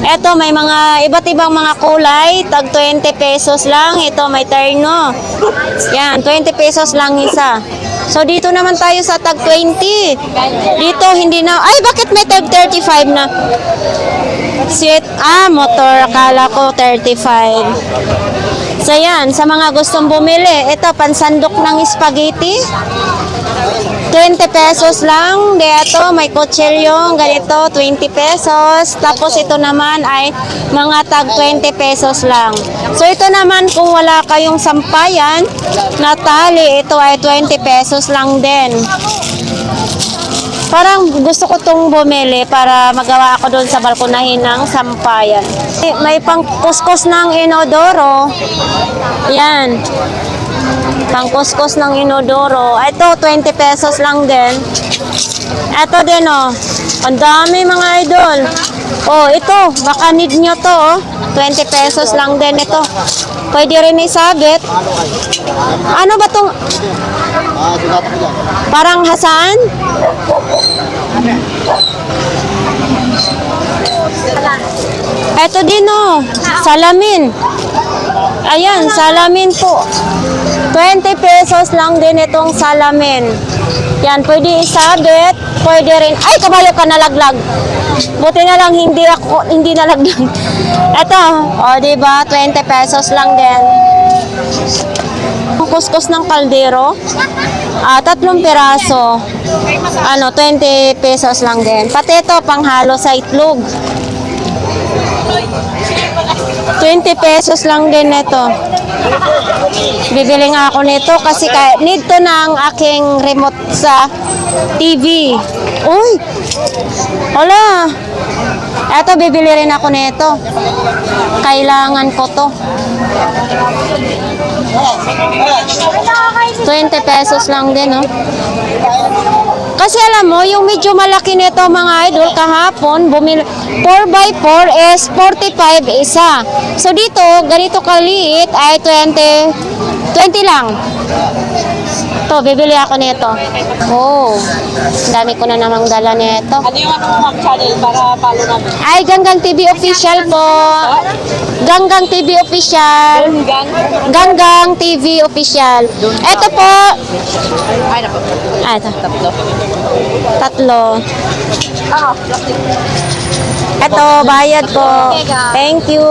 S1: Ito may mga iba't ibang mga kulay, tag 20 pesos lang. Ito may terno. Yan, 20 pesos lang isa. So dito naman tayo sa tag 20. Dito hindi na, ay bakit may tag 35 na? Motor, akala ko 35. So yan, sa mga gustong bumili, ito pansandok ng spaghetti. 20 pesos lang. Dito may kutsilyo, ganito 20 pesos. Tapos ito naman ay mga tag 20 pesos lang. So ito naman kung wala kayong sampayan na tali, ito ay 20 pesos lang din. Parang gusto ko tong bumili para magawa ako doon sa balkonahin ng sampayan. May pangkuskus ng inodoro. Yan. Pangkuskus ng inodoro. Ito, 20 pesos lang din. Ito din, oh. Ang dami mga idol. Oh, ito. Baka need nyo to, oh. 20 pesos lang din ito. Pwede rin isabit. Ano ba tong? Parang hasan? Ito din, oh. Salamin. Ayan, salamin po. 20 pesos lang din itong salamin. Yan, pwede isabit, pwede rin. Ay, kabayo ka nalaglag. Buti na lang hindi nalaglag. Ito, o diba, 20 pesos lang din. Kuskus ng kaldero, 3 piraso. 20 pesos lang din. Pati ito, panghalo sa itlog. 20 pesos lang din ito. Bibili nga ako nito kasi need to ng aking remote sa TV. Uy! Wala! Eto, bibili rin ako nito. Kailangan ko to. 20 pesos lang din, oh. Kasi alam mo, yung medyo malaki nito mga idol, kahapon, 4x4 is 45 isa. So dito, ganito kaliit ay 20 lang. To, bibili ako nito. Oh, dami ko na namang dala nito.
S4: Ano yung ano channel para follow namin?
S1: Ay, Ganggang TV Official po. Ganggang TV Official. Ganggang TV Official. Ito po.
S4: Ay, napo.
S1: Ito.
S4: Tatlo.
S1: 3. Ito, bayad po. Thank you.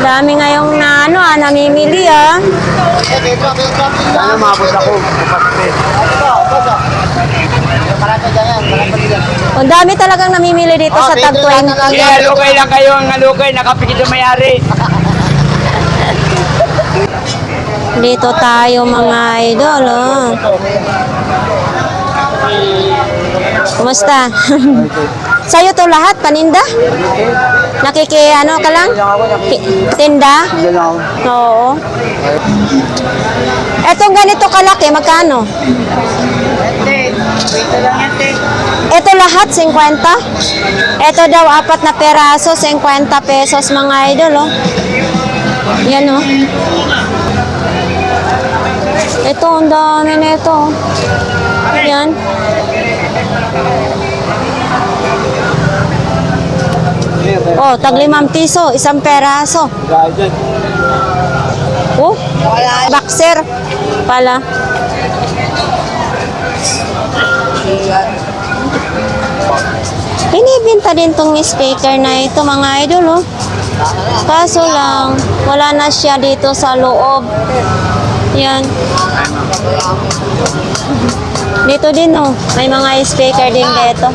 S1: Dami ngayong namimili ah.
S2: Sana mabot ako.
S1: Ang dami talagang namimili dito sa tag 20.
S2: Alukay lang kayo ang alukay. Nakapikit yung may-ari.
S1: Dito tayo mga idol, oh. Kumusta? Sa'yo to lahat, paninda? Ka lang? Tinda? Oo. Etong ganito kalaki, magkano? Ito lahat, 50? Ito daw, 4 na peraso, 50 pesos mga idol, oh. Yan, oh. Ito, ang dami na ito. Yan. Oh, tag 5 piso, isang peraso. Oh, boxer pala. Binibinta din tong speaker na ito, mga idol, oh. Kaso lang, wala na siya dito sa loob. Yan. Dito din, oh. May mga speaker din dito.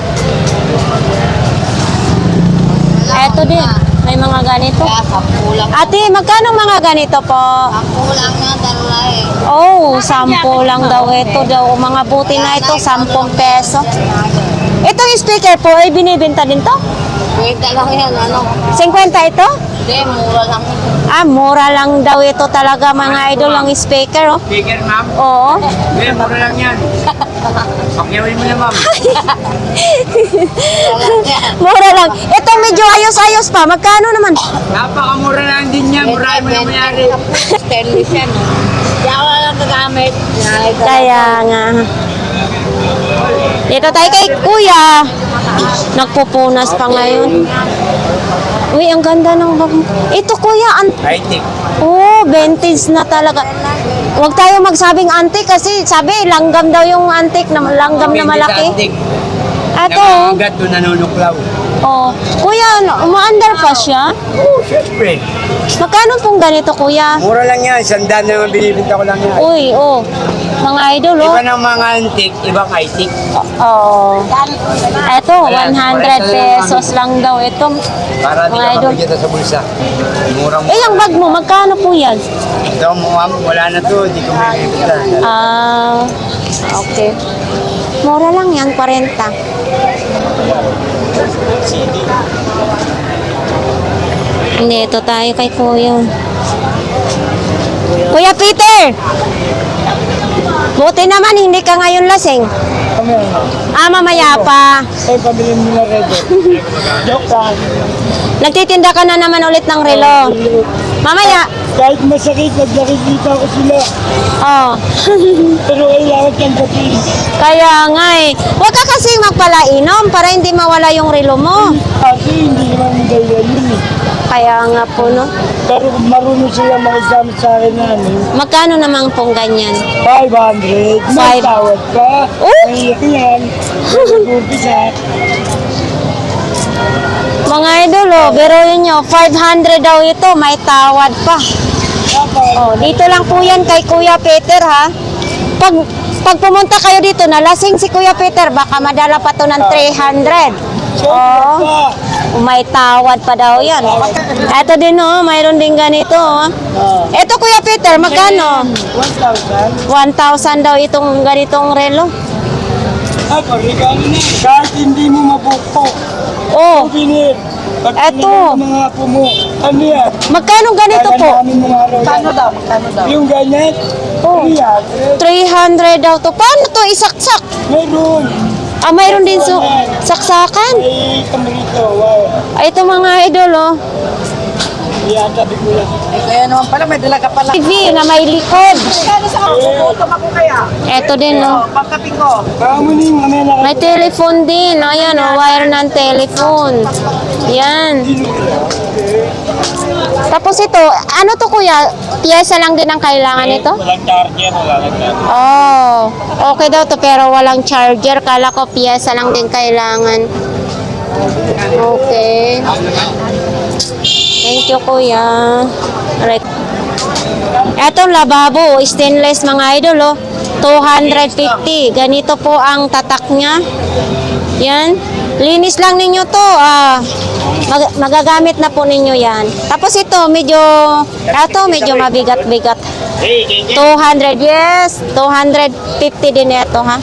S1: Eto din. May mga ganito. Ate, magkano mga ganito po?
S4: Kulang na dalawa eh.
S1: Oh, 10 lang daw ito daw. Mga buti na ito, 10 peso. Itong speaker po, ay binibenta din to?
S4: Pwede lang yan, ano?
S1: 50 ito?
S4: Hindi, mura lang.
S1: Ah, mura lang daw ito talaga, mga idol, ang speaker, oh.
S5: Speaker, ma'am.
S1: Oo.
S5: Hindi, mura lang yan. Pakyawin mo na, ma'am.
S1: Mura lang. Ito medyo ayos-ayos pa. Magkano naman?
S5: Napakamura lang din yan. Murahin mo na mayari.
S4: Stainless yan. Kaya wala lang gagamit.
S1: Kaya nga. Dito tayo kay Kuya. Nagpupunas pa ngayon. Uy, ang ganda ng bag mo. Ito, Kuya.
S5: High-tech.
S1: Oh, vintage na talaga. Huwag tayo magsabing antique kasi sabi, langgam daw yung antique na langgam na malaki. Ito.
S5: Nangangagat doon nanunuklaw.
S1: Oh, Kuya, umaandar pa siya?
S5: Oo, syempre.
S1: Magkano pong ganito, Kuya?
S5: Mura lang yan. Sandaan na naman binibinta ko lang yan.
S1: Uy, oh. Mga idol, oh.
S5: Iba ng mga antique, ibang high-tech.
S1: Oh. Ito, 100 pesos lang daw ito.
S5: Para di
S1: Mga
S5: ka
S1: idol.
S5: makikita sa bulsa. Murang
S1: Eh, yung bag mo, magkano po yan?
S5: Ito, ma'am, wala na to. Di ko binibinta.
S1: Ah, okay. Mura lang yan, 40. Hindi, ito tayo kay Kuya. Kuya Peter! Buti naman, hindi ka ngayon lasing. Ah, mamaya pa.
S3: Ay, pabili mo na red. Joke lang.
S1: Nagtitinda ka na naman ulit ng relo. Mamaya.
S3: Kahit masakit, nakikita ko sila.
S1: Oh.
S3: Pero kailangan tanggapin.
S1: Kaya nga eh. Huwag ka kasing magpalainom para hindi mawala yung relo mo.
S3: Kasi hindi naman gaya yun eh.
S1: Kaya nga po, no?
S3: Pero marunong sila makisamit sa akin na ano.
S1: Magkano naman pong ganyan?
S3: 500. May
S1: Five.
S3: tawad ka.
S1: Oh!
S3: Ay, yan. Umpisa.
S1: Mga idol, oh, biruin nyo, 500 daw ito, may tawad pa. Oh, dito lang po yan kay Kuya Peter, ha? Pag pumunta kayo dito, nalasing si Kuya Peter, baka madala pa to ng 300. Oh, may tawad pa daw yan. Ito din, oh, mayroon din ganito, oh. Ito, Kuya Peter, magkano?
S3: 1,000.
S1: 1,000 daw itong ganitong relo.
S3: Ay, regalo na. Kahit hindi mo mabuko.
S1: Oh,
S3: Souvenir. Pag
S1: Eto.
S3: tinignan ng mga apo mo, ano yan?
S1: magkano ganito po?
S3: Kaya namin mga araw yan. Magkano daw? Yung ganyan?
S1: Oh.
S3: 300.
S1: 300 daw to. Paano to isaksak?
S3: Meron.
S1: Ah, mayroon din saksakan.
S3: Ay, kami rito. Wow.
S1: Ay, ito mga idol, oh.
S3: Yan, sabi ko lang.
S4: Kaya naman pala, may dala ka pala.
S1: TV na may likod.
S4: Kano sa kapuputom ako kaya?
S1: Ito din, oh.
S4: Pagkapi ko.
S3: Kamo ni mamaya na.
S1: May telephone din. Ayan, oh, wire ng telephone. Yan. Tapos ito, ano to, Kuya? Piyesa lang din ang kailangan nito?
S3: Walang charger, wala lang charger.
S1: Oh, okay daw to pero walang charger. Kala ko piyesa lang din kailangan. Okay. Thank you, Kuya. Alright. Etong lababo, stainless mga idol, oh. 250. Ganito po ang tatak niya. Yan. Linis lang ninyo to. Magagamit na po ninyo yan. Tapos ito, medyo mabigat-bigat. 200, yes. 250 din ito, ha.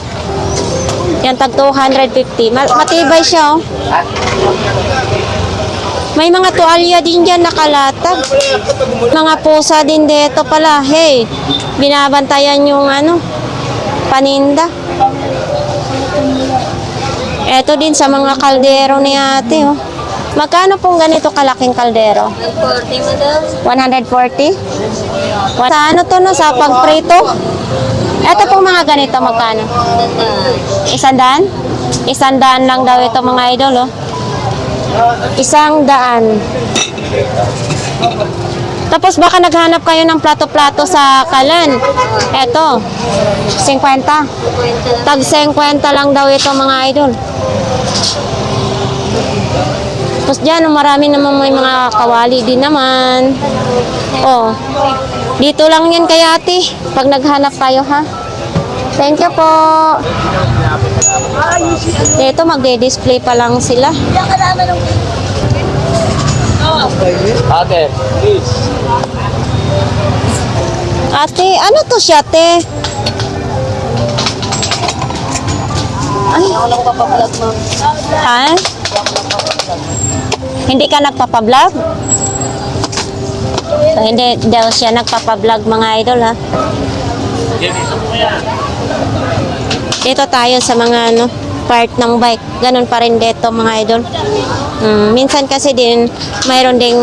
S1: Yan, tag 250. Matibay siya, oh. May mga tuwalya din dyan nakalatag. Mga pusa din dito pala. Hey, binabantayan yung paninda. Eto din sa mga kaldero ni ate, oh. Magkano pong ganito kalaking kaldero?
S4: 140, madam.
S1: 140? Sa ano to, no? Sa pagprito? Ito pong mga ganito, magkano? 100? 100 lang daw ito mga idol, oh. 100. Tapos baka naghanap kayo ng plato-plato sa kalan. Eto, 50. Tag 50 lang daw ito mga idol. Tapos dyan, marami naman may mga kawali din naman. Oh, dito lang yan kay ate. Pag naghanap kayo, ha? Thank you po. Dito, magde-display pa lang sila.
S5: Ate, please.
S1: Ate, ano to siya, ate? Ay, ha? Hindi ka nagpapablog? So, hindi daw siya nagpapablog mga idol, ha? Dito tayo sa mga ano, part ng bike. Ganun pa rin dito mga idol. Minsan kasi din, mayroon ding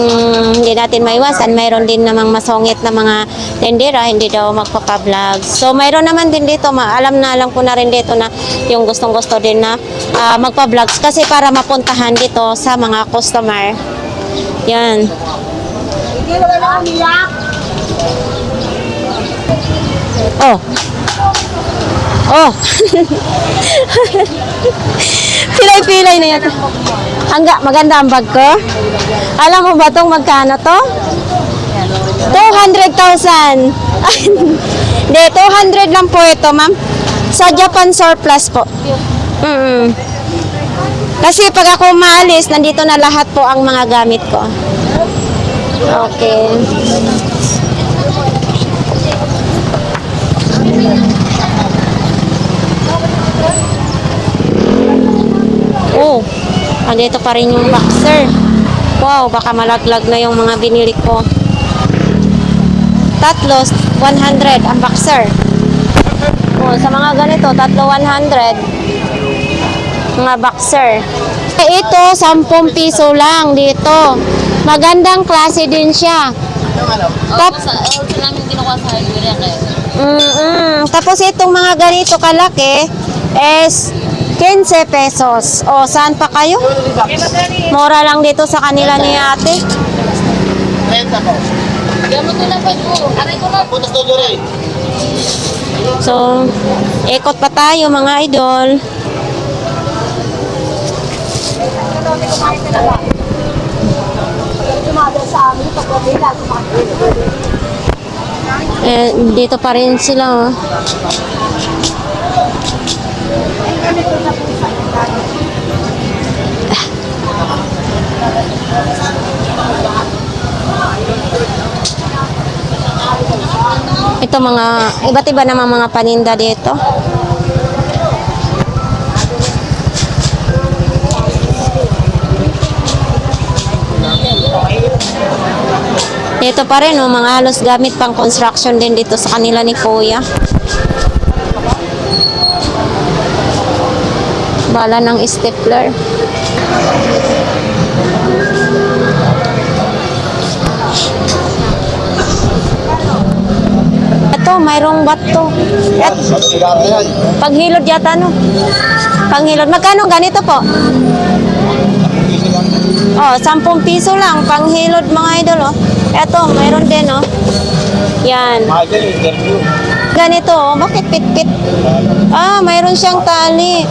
S1: hindi natin maiwasan. Mayroon din namang masungit na mga tendera, hindi daw magpapablog. So mayroon naman din dito, alam ko na rin dito na yung gustong-gusto din na magpa-vlogs kasi para mapuntahan dito sa mga customer. Yan. Oh. Oh. Pilay-pilay na yan. Maganda ang bag ko. Alam mo ba itong magkano to? 200,000. Hindi, 200 lang po ito, ma'am. Sa Japan surplus po. Kasi pag ako maalis, nandito na lahat po ang mga gamit ko. Okay. Oh, andito pa rin yung boxer. Wow, baka malaglag na yung mga binili ko. Tatlo, 100 ang boxer. Oh, sa mga ganito, tatlo 100. Mga boxer. Ito, 10 piso lang dito. Magandang klase din siya. Tapos itong mga ganito kalaki is 15 pesos. O, saan pa kayo? Mura lang dito sa kanila ni ate. So, ikot pa tayo mga idol. Dito pa rin sila, oh. Ito mga iba't iba naman mga paninda dito. Dito pa rin, oh, mga halos gamit pang construction din dito sa kanila ni Kuya. Bala ng stapler. Ito, mayroong bato. Paghilod yata, no? Panghilod. Magkano ganito po? Oh, 10 piso lang. Panghilod mga idol, oh. Ito, mayroon din, oh. Yan. Ganito, oh. Bakit pit-pit? Ah, mayroon siyang tali.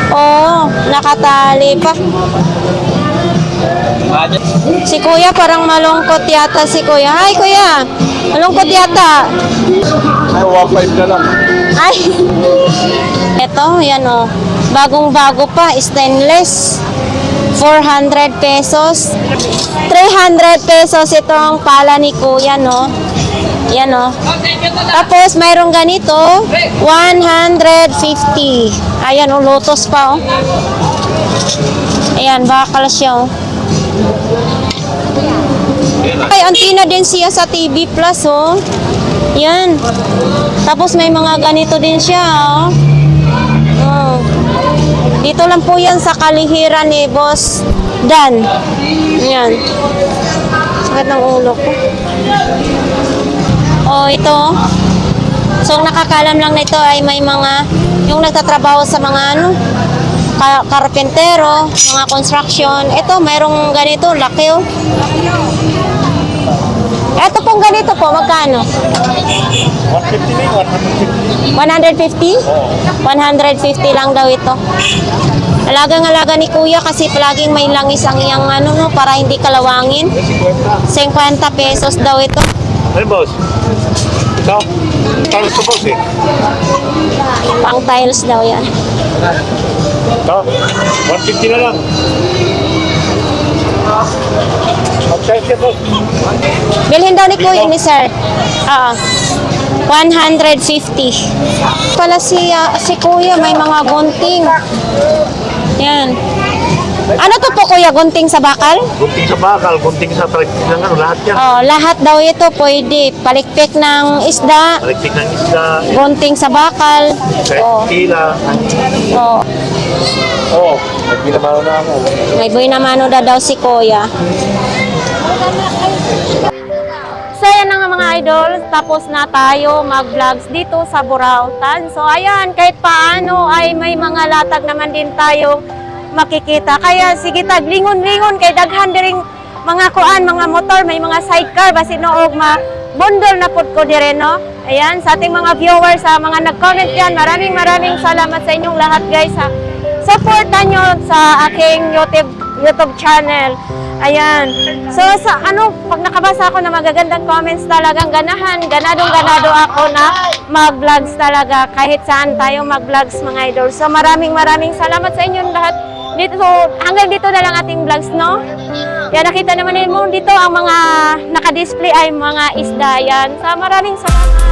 S1: Oh, nakatali pa. Si Kuya parang malungkot yata si Kuya. Hi Kuya, malungkot yata.
S5: Ay, 1.5 na lang.
S1: Ay, eto, yan o. Bagong-bago pa, stainless. 400 pesos. 300 pesos itong pala ni Kuya, no? Yan o. Tapos, mayroong ganito, 150. Ayan o, lotus pa o. Ayan, bakal siya o. Ay, antina din siya sa TV Plus, oh. Yan. Tapos may mga ganito din siya, oh. Oh. Dito lang po yan sa Kalihiran ni Boss Dan. Yan. Sakit ng ulo ko. Oh, ito. So, ang nakakalam lang nito ay may mga, yung nagtatrabaho sa mga ano, karpentero, mga construction. Ito, mayroong ganito, laki oh. Ito pong ganito po, magkano? 150? 150 lang daw ito. Alagang-alaga ni Kuya kasi palaging may langis ang iyang ano, no, para hindi kalawangin. 50 pesos daw ito.
S5: Ano, boss? Ito? Tiles to, boss, eh.
S1: Pang tiles daw yan.
S5: Ito? 150 na lang. Mag-tiles yan, boss.
S1: Bilhin daw ni Kuya ni Sir. 150. Pala si Kuya may mga gunting. Yan. Ano to po Kuya, gunting sa bakal?
S5: Gunting sa bakal, gunting sa palikpik ng ano, lahat yan.
S1: Oh, lahat daw ito pwede. Palikpik ng isda,
S5: Palikpik ng isda,
S1: gunting sa bakal. Oh.
S5: kila.
S1: Oh.
S5: Oo, nagpinamano na ako.
S1: May buhay na mano daw si Kuya. So ayan na nga mga idol, tapos na tayo mag-vlogs dito sa Burautan. So ayan, kahit paano ay may mga latag naman din tayo makikita. Kaya sige tag, lingon-lingon kay daghan diring mga kuan, mga motor, may mga sidecar, basi noog bundol na pud ko dire no. Ayan, sa ating mga viewers, sa mga nag-comment yan, maraming salamat sa inyong lahat guys ha. Supportan nyo sa aking YouTube channel. Ayan. So, sa pag nakabasa ako ng magagandang comments talagang ganadong-ganado ako na mag-vlogs talaga. Kahit saan tayo mag-vlogs mga idol. So, maraming salamat sa inyong lahat. Dito, hanggang dito na lang ating vlogs, no? Yan, nakita naman mo dito ang mga naka-display ay mga isda yan. So, maraming salamat.